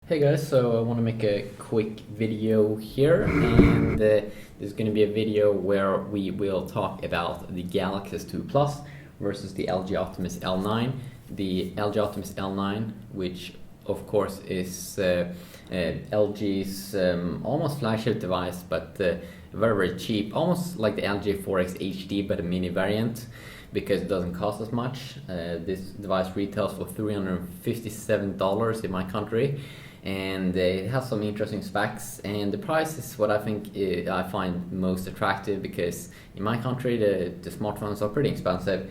Hey guys, so I want to make a quick video here, and this is going to be a video where we will talk about the Galaxy S2 Plus versus the LG Optimus L9. The LG Optimus L9, which of course is LG's almost flagship device, but very cheap, almost like the LG 4X HD but a mini variant, because it doesn't cost as much. This device retails for $357 in my country, and it has some interesting specs, and the price is what I find most attractive, because in my country the smartphones are pretty expensive.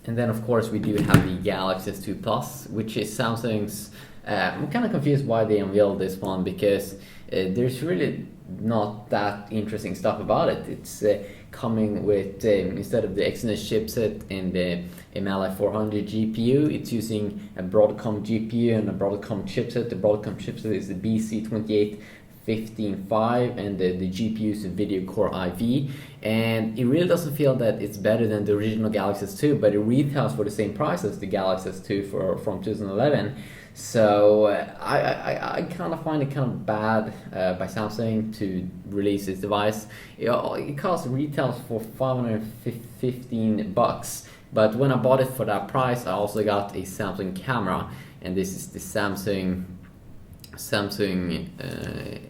And then of course we do have the Galaxy S2 Plus, which is Samsung's. I'm kind of confused why they unveiled this one, because there's really not that interesting stuff about it. It's coming with, instead of the Exynos chipset and the MLI 400 GPU, it's using a Broadcom GPU and a Broadcom chipset. The Broadcom chipset is the BC2815, and the GPU is a Video Core IV, and it really doesn't feel that it's better than the original Galaxy S2, but it retails for the same price as the Galaxy S2 from 2011. So I kind of find it kind of bad by Samsung to release this device. It costs retails for $515, but when I bought it for that price, I also got a Samsung camera, and this is the Samsung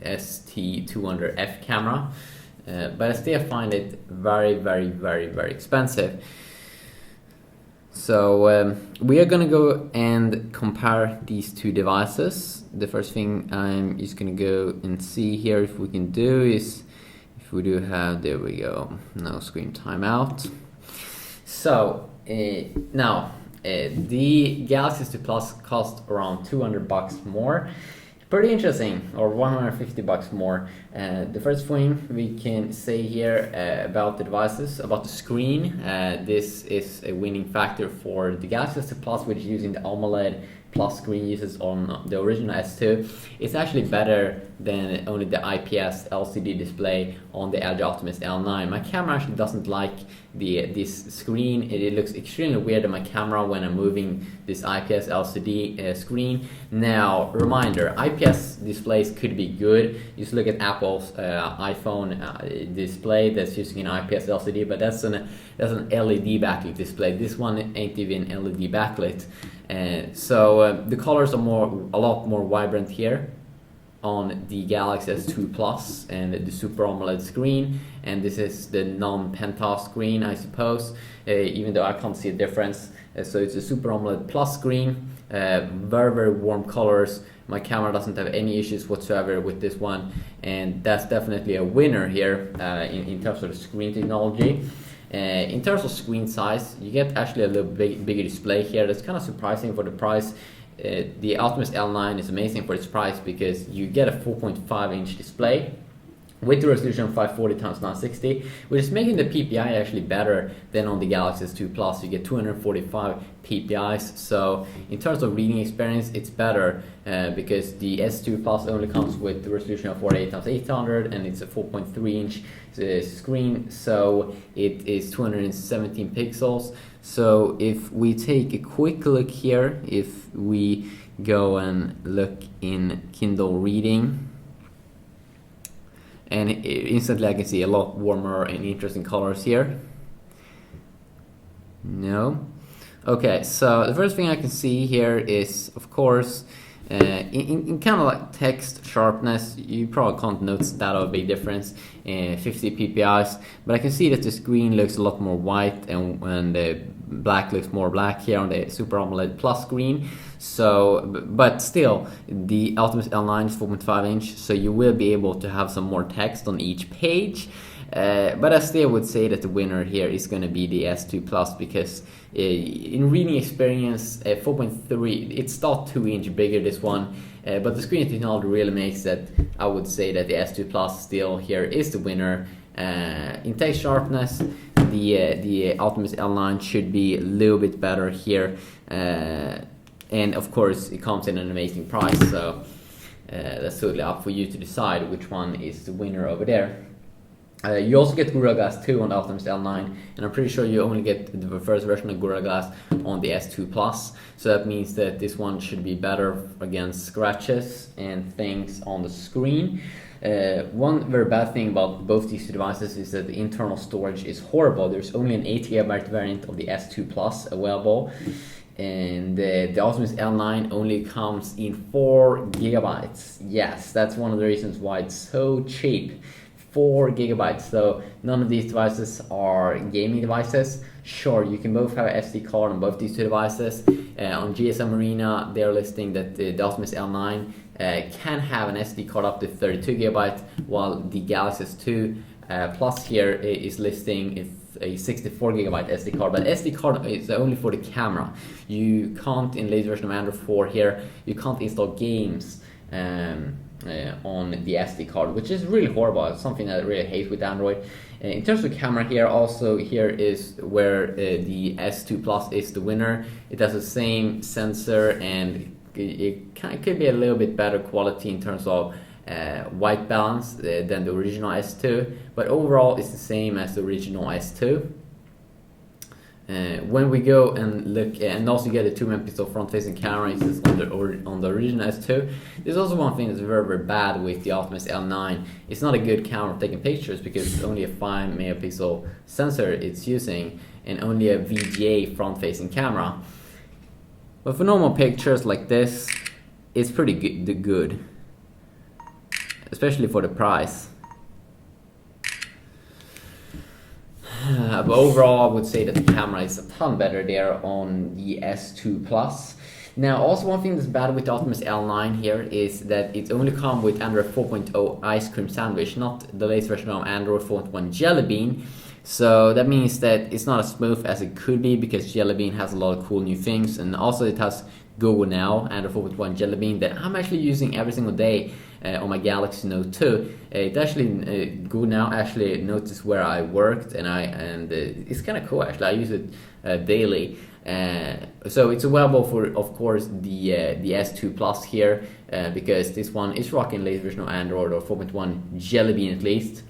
ST200F camera, but I still find it very expensive. So we are gonna go and compare these two devices. The first thing I'm just gonna go and see here if we can do is, if we do have, there we go, no screen timeout. So now the Galaxy S2 Plus cost around $200 more. Pretty interesting, or $150 more. The first thing we can say here about the devices, about the screen, this is a winning factor for the Galaxy S2 Plus, which is using the AMOLED Plus screen uses on the original S2. It's actually better than only the IPS LCD display on the LG Optimus L9. My camera actually doesn't like this screen. It looks extremely weird on my camera when I'm moving this IPS LCD screen. Now, reminder, IPS displays could be good. Just look at Apple's iPhone display that's using an IPS LCD, but that's an LED backlit display. This one ain't even LED backlit. So the colors are a lot more vibrant here on the Galaxy S2 Plus and the Super AMOLED screen, and this is the non-Penthouse screen, I suppose, even though I can't see a difference. So it's a Super AMOLED Plus screen, very warm colors. My camera doesn't have any issues whatsoever with this one, and that's definitely a winner here in terms of the screen technology. In terms of screen size, you get actually a little bigger display here. That's kind of surprising for the price. The Optimus L9 is amazing for its price, because you get a 4.5-inch display with the resolution of 540x960, which is making the PPI actually better than on the Galaxy S2 Plus. You get 245 PPIs, so in terms of reading experience, it's better because the S2 Plus only comes with the resolution of 48x800, and it's a 4.3-inch screen, so it is 217 pixels. So if we take a quick look here, if we go and look in Kindle reading, and instantly I can see a lot warmer and interesting colors here. No. Okay, so the first thing I can see here is, of course, in kind of like text sharpness, you probably can't notice that of a big difference, 50 PPIs, but I can see that the screen looks a lot more white, and the black looks more black here on the Super AMOLED Plus screen. So, but still, the Optimus L9 is 4.5-inch, so you will be able to have some more text on each page. But I still would say that the winner here is going to be the S2 Plus, because in reading experience, 4.3, it's not 2-inch bigger, this one, but the screen technology really makes that I would say that the S2 Plus still here is the winner. In text sharpness, the Optimus L9 should be a little bit better here, and of course it comes in an amazing price, so that's totally up for you to decide which one is the winner over there. You also get Gorilla Glass 2 on the Optimus L9, and I'm pretty sure you only get the first version of Gorilla Glass on the S2 Plus. So that means that this one should be better against scratches and things on the screen. One very bad thing about both these two devices is that the internal storage is horrible. There's only an 8GB variant of the S2 Plus available, and the Optimus L9 only comes in 4GB. Yes, that's one of the reasons why it's so cheap. 4GB. So none of these devices are gaming devices. Sure, you can both have an SD card on both these two devices. On GSM Arena, they're listing that the Optimus L9 can have an SD card up to 32GB, while the Galaxy S2 Plus here is listing a 64GB SD card, but SD card is only for the camera. You can't, in the latest version of Android 4 here, you can't install games on the SD card, which is really horrible. It's something that I really hate with Android. In terms of camera here, also here is where the S2 Plus is the winner. It has the same sensor, and it could be a little bit better quality in terms of white balance than the original S2, but overall it's the same as the original S2. When we go and look, and also get a 2-megapixel front-facing camera, it's on the original S2. There's also one thing that's very, very bad with the Optimus L9. It's not a good camera for taking pictures because it's only a 5-megapixel sensor it's using and only a VGA front-facing camera. But for normal pictures like this, it's pretty good, especially for the price. But overall, I would say that the camera is a ton better there on the S2 Plus. Now, also one thing that's bad with the Optimus L9 here is that it only comes with Android 4.0 Ice Cream Sandwich, not the latest version of Android 4.1 Jelly Bean. So that means that it's not as smooth as it could be, because Jelly Bean has a lot of cool new things, and also it has Google Now, Android 4.1 Jelly Bean, that I'm actually using every single day on my Galaxy Note 2. It actually Google Now actually noticed where I worked, and it's kind of cool actually. I use it daily. So it's available for, of course, the S2 Plus here, because this one is rocking latest version of Android or 4.1 Jelly Bean at least.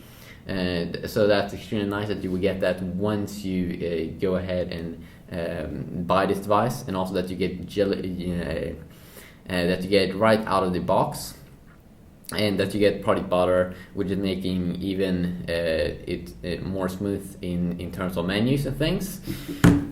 So that's extremely nice that you will get that once you go ahead and buy this device, and also that you get that you get right out of the box, and that you get product butter, which is making even it more smooth in terms of menus and things.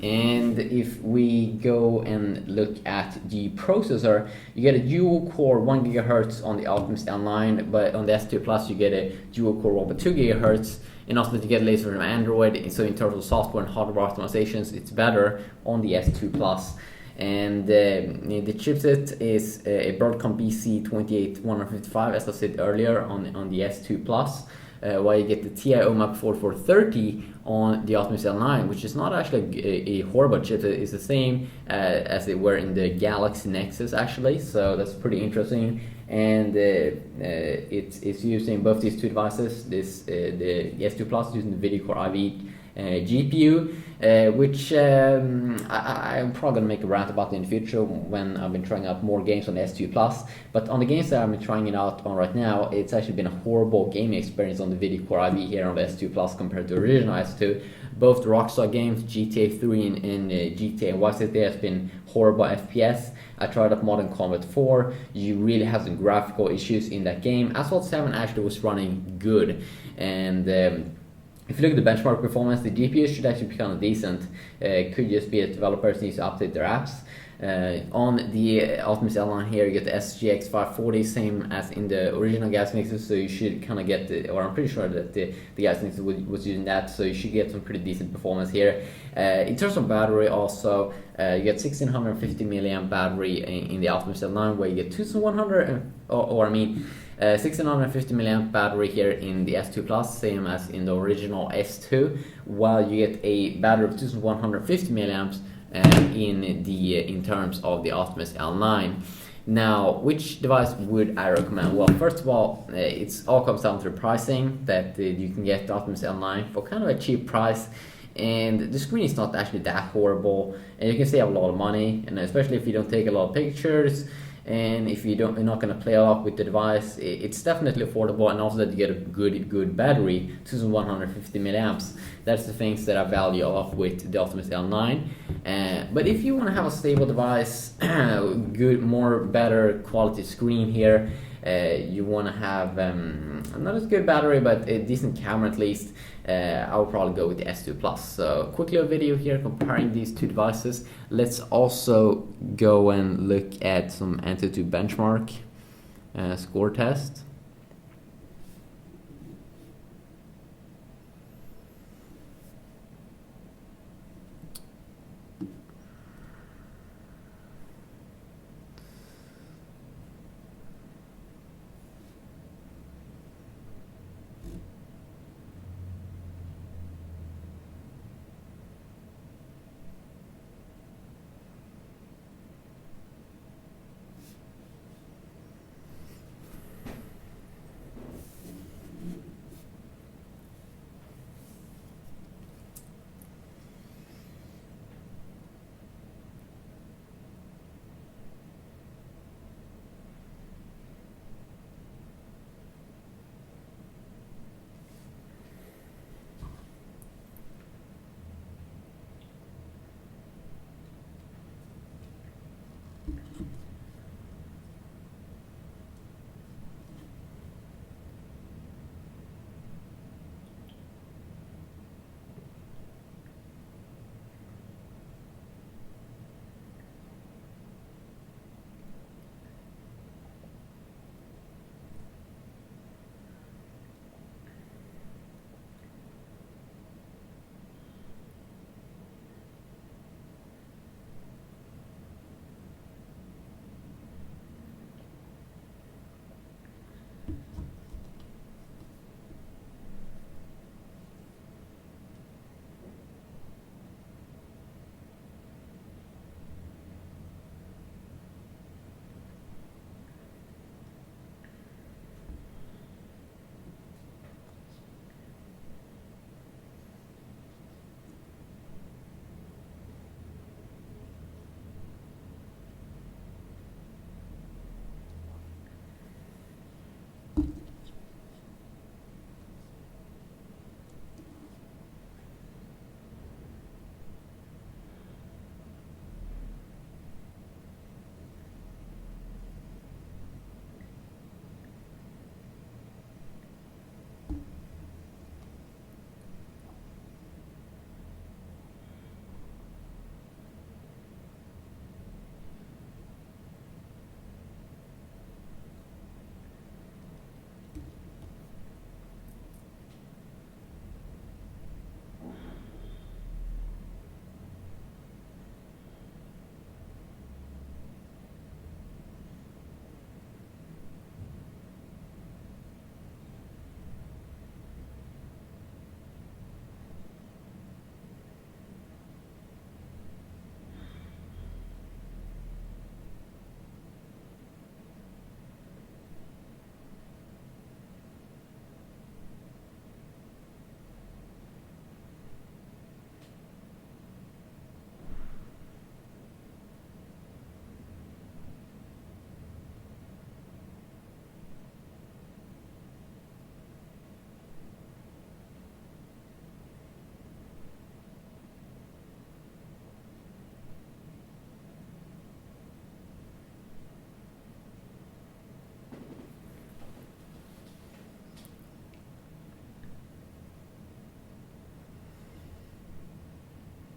And if we go and look at the processor, you get a dual core 1 GHz on the Optimus L9, but on the S2 Plus you get a dual core 1.2 GHz, and also that you get latest version of Android. So in terms of software and hardware optimizations, it's better on the S2 Plus. And the chipset is a Broadcom BC28155, as I said earlier, on the S2 Plus, while you get the TI OMAP 4430 on the Optimus L9, which is not actually a horrible chip. It's the same as they were in the Galaxy Nexus actually, so that's pretty interesting. And it's using both these two devices. The S2 Plus is using the Video Core i5 GPU, which I'm probably going to make a rant about in the future when I've been trying out more games on the S2 Plus. But on the games that I've been trying it out on right now, it's actually been a horrible gaming experience on the Video Core i5 here on the S2 Plus compared to the original S2. Both the Rockstar games, GTA 3 and GTA Vice City, has been horrible FPS. I tried out Modern Combat 4. You really have some graphical issues in that game. Asphalt 7 actually was running good, and if you look at the benchmark performance, the GPU should actually be kind of decent. It could just be that developers need to update their apps. On the Optimus L9 here, you get the SGX 540, same as in the original Galaxy Nexus, so you should kind of get or I'm pretty sure that the Galaxy Nexus was using that, so you should get some pretty decent performance here. In terms of battery also, you get 1650 milliamp battery in the Optimus L9, where you get 2100, 1650 milliamp battery here in the S2 Plus, same as in the original S2, while you get a battery of 2150 milliamps in terms of the Optimus L9. Now, which device would I recommend? Well, first of all, it's all comes down to the pricing, that you can get the Optimus L9 for kind of a cheap price, and the screen is not actually that horrible, and you can save a lot of money, and especially if you don't take a lot of pictures. and if you're not going to play a lot with the device, it's definitely affordable, and also that you get a good battery, 2150 milliamps. That's the things that I value a lot with the Optimus L9. But if you want to have a stable device, better quality screen here, you want to have not as good battery but a decent camera at least, I will probably go with the S2 Plus. So quickly a video here comparing these two devices. Let's also go and look at some Antutu benchmark score test.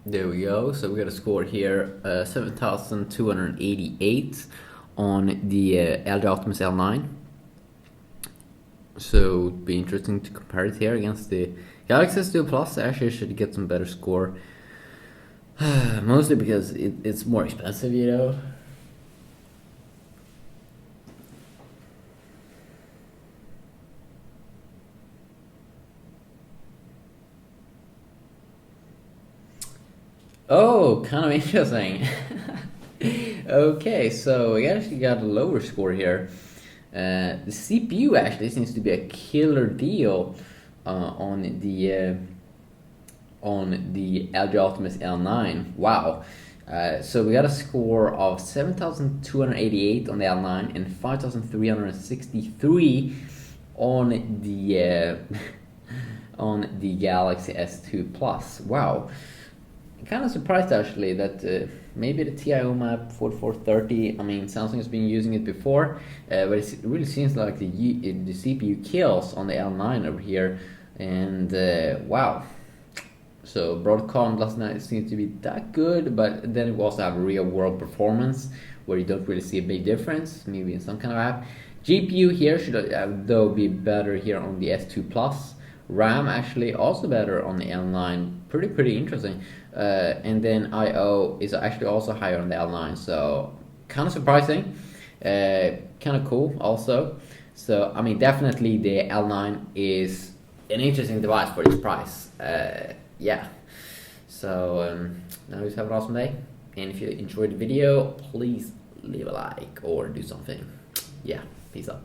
There we go. So we got a score here, 7,288 on the LG Optimus L9. So it'd be interesting to compare it here against the Galaxy S2 Plus. Actually, should get some better score. Mostly because it's more expensive, you know. Oh, kind of interesting. Okay, so we actually got a lower score here. The CPU actually seems to be a killer deal on the LG Optimus L9. Wow, So we got a score of 7,288 on the L9 and 5,363 on the on the Galaxy S2 Plus. Wow, I'm kind of surprised actually that maybe the TIO map 4430. I mean, Samsung has been using it before, but it really seems like the CPU kills on the L9 over here, and wow. So Broadcom doesn't seem to be that good, but then we also have real world performance where you don't really see a big difference, maybe in some kind of app. GPU here should though be better here on the S2 Plus. RAM actually also better on the L9, pretty interesting. And then I/O is actually also higher on the L9, so kind of surprising, kind of cool also. So I mean, definitely the L9 is an interesting device for its price. Yeah, so now just have an awesome day, and if you enjoyed the video, please leave a like or do something. Yeah, peace out.